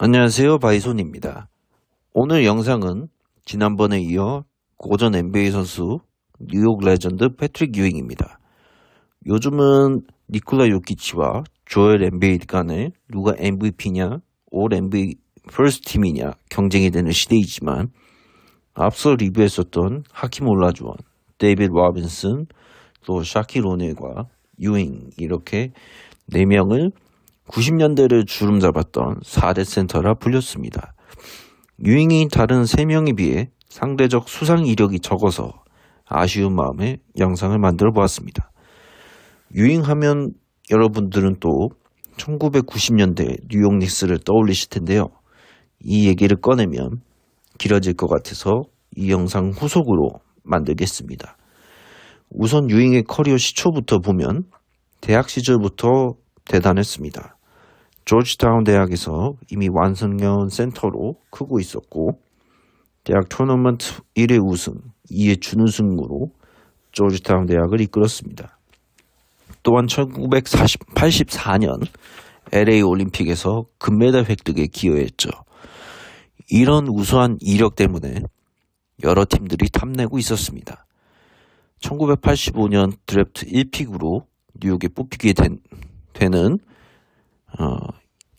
안녕하세요. 바이손입니다. 오늘 영상은 지난번에 이어 고전 NBA 선수 뉴욕 레전드 패트릭 유잉입니다. 요즘은 니콜라 요키치와 조엘 엠비이드 간에 누가 MVP냐, 올 NBA 퍼스트 팀이냐 경쟁이 되는 시대이지만 앞서 리뷰했었던 하킴 올라주원, 데이빗 로빈슨, 또 샤킬 오닐과 유잉 이렇게 4명을 90년대를 주름 잡았던 4대 센터라 불렸습니다. 유잉이 다른 3명에 비해 상대적 수상 이력이 적어서 아쉬운 마음에 영상을 만들어 보았습니다. 유잉 하면 여러분들은 또 1990년대 뉴욕 닉스를 떠올리실 텐데요. 이 얘기를 꺼내면 길어질 것 같아서 이 영상 후속으로 만들겠습니다. 우선 유잉의 커리어 시초부터 보면 대학 시절부터 대단했습니다. 조지타운 대학에서 이미 완성형 센터로 크고 있었고 대학 토너먼트 1회 우승, 2회 준우승으로 조지타운 대학을 이끌었습니다. 또한 1984년 LA 올림픽에서 금메달 획득에 기여했죠. 이런 우수한 이력 때문에 여러 팀들이 탐내고 있었습니다. 1985년 드래프트 1픽으로 뉴욕에 뽑히게 되는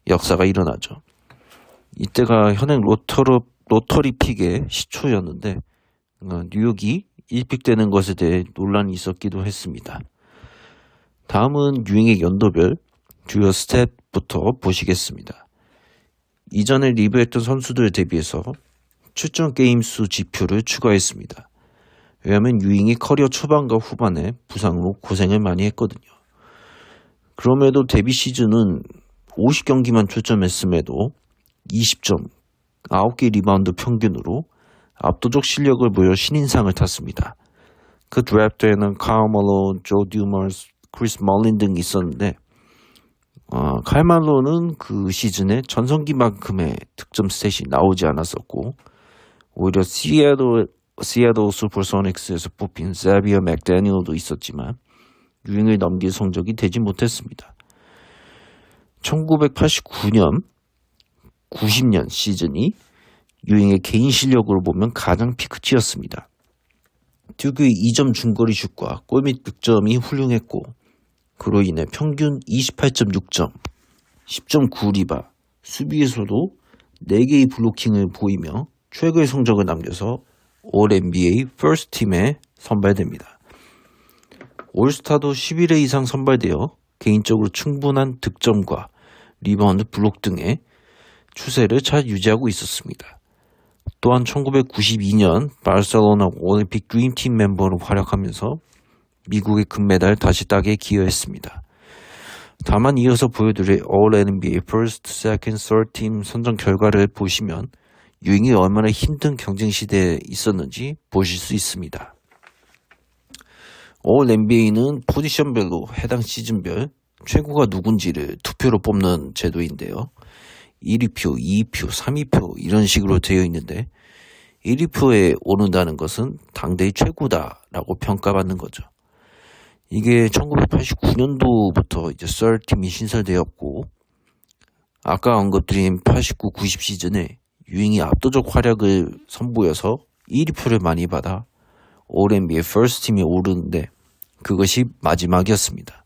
역사가 일어나죠. 이때가 현행 로터리 픽의 시초였는데 뉴욕이 1픽 되는 것에 대해 논란이 있었기도 했습니다. 다음은 유잉의 연도별 주요 스탯부터 보시겠습니다. 이전에 리뷰했던 선수들에 대비해서 출전 게임 수 지표를 추가했습니다. 왜냐하면 유잉이 커리어 초반과 후반에 부상으로 고생을 많이 했거든요. 그럼에도 데뷔 시즌은 50경기만 출전했음에도 20점, 9개 리바운드 평균으로 압도적 실력을 보여 신인상을 탔습니다. 그 드래프트에는 카일 말론, 조 듀머스, 크리스 멀린 등이 있었는데 카일 말론은 그 시즌에 전성기만큼의 득점 스탯이 나오지 않았었고 오히려 시애틀 슈퍼소닉스에서 뽑힌 제비어 맥데니얼도 있었지만 유잉을 넘길 성적이 되지 못했습니다. 1989년, 90년 시즌이 유잉의 개인 실력으로 보면 가장 피크치였습니다. 특유의 2점 중거리 슛과 골밑 득점이 훌륭했고 그로 인해 평균 28.6점, 10.9 리바, 수비에서도 4개의 블로킹을 보이며 최고의 성적을 남겨서 올 NBA 퍼스트 팀에 선발됩니다. 올스타도 11회 이상 선발되어 개인적으로 충분한 득점과 리바운드 블록 등의 추세를 잘 유지하고 있었습니다. 또한 1992년 바르셀로나 올림픽 드림팀 멤버로 활약하면서 미국의 금메달 다시 따기에 기여했습니다. 다만 이어서 보여드릴 All NBA First, Second, Third 팀 선정 결과를 보시면 유잉이 얼마나 힘든 경쟁 시대에 있었는지 보실 수 있습니다. All NBA는 포지션별로 해당 시즌별 최고가 누군지를 투표로 뽑는 제도인데요. 1위표, 2위표, 3위표 이런 식으로 되어 있는데 1위표에 오른다는 것은 당대의 최고다라고 평가받는 거죠. 이게 1989년도부터 이제 썰팀이 신설되었고 아까 언급드린 89, 90 시즌에 유잉이 압도적 활약을 선보여서 1위표를 많이 받아 올 NBA 퍼스트 팀에 오르는데 그것이 마지막이었습니다.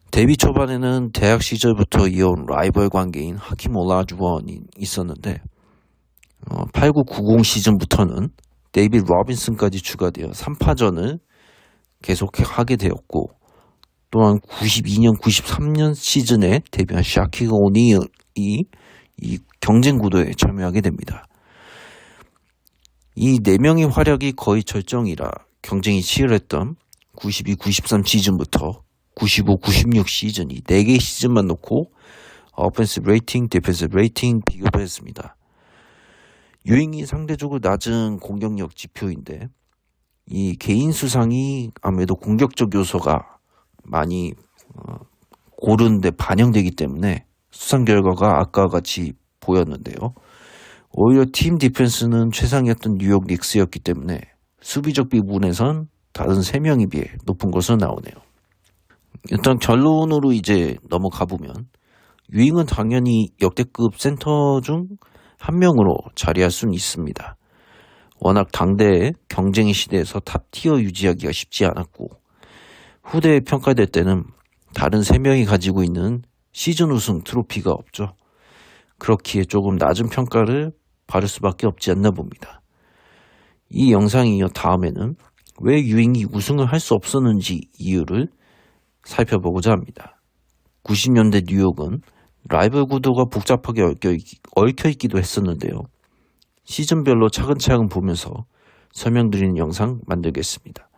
데뷔 초반에는 대학 시절부터 이어온 라이벌 관계인 하킴 올라주원이 있었는데 89-90 시즌부터는 데이빗 로빈슨까지 추가되어 3파전을 계속하게 되었고 또한 92년, 93년 시즌에 데뷔한 샤킬 오닐이 이 경쟁 구도에 참여하게 됩니다. 이 4명의 활약이 거의 절정이라 경쟁이 치열했던 92-93 시즌부터 95-96 시즌이 4개의 시즌만 놓고 오펜시브 레이팅, 디펜시브 레이팅 비교를 했습니다. 유잉이 상대적으로 낮은 공격력 지표인데 이 개인 수상이 아무래도 공격적 요소가 많이 고르는데 반영되기 때문에 수상 결과가 아까와 같이 보였는데요. 오히려 팀 디펜스는 최상이었던 뉴욕 닉스였기 때문에 수비적 부분에선 다른 3명에 비해 높은 것으로 나오네요. 일단 결론으로 이제 넘어가 보면 유잉은 당연히 역대급 센터 중 한 명으로 자리할 수는 있습니다. 워낙 당대의 경쟁의 시대에서 탑티어 유지하기가 쉽지 않았고 후대에 평가될 때는 다른 3명이 가지고 있는 시즌 우승 트로피가 없죠. 그렇기에 조금 낮은 평가를 받을 수밖에 없지 않나 봅니다. 이 영상이 이어 다음에는 왜 유잉이 우승을 할 수 없었는지 이유를 살펴보고자 합니다. 90년대 뉴욕은 라이벌 구도가 복잡하게 얽혀있기도 했었는데요. 시즌별로 차근차근 보면서 설명드리는 영상 만들겠습니다.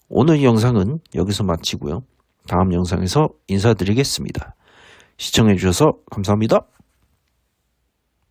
오늘 영상은 여기서 마치고요. 다음 영상에서 인사드리겠습니다. 시청해주셔서 감사합니다.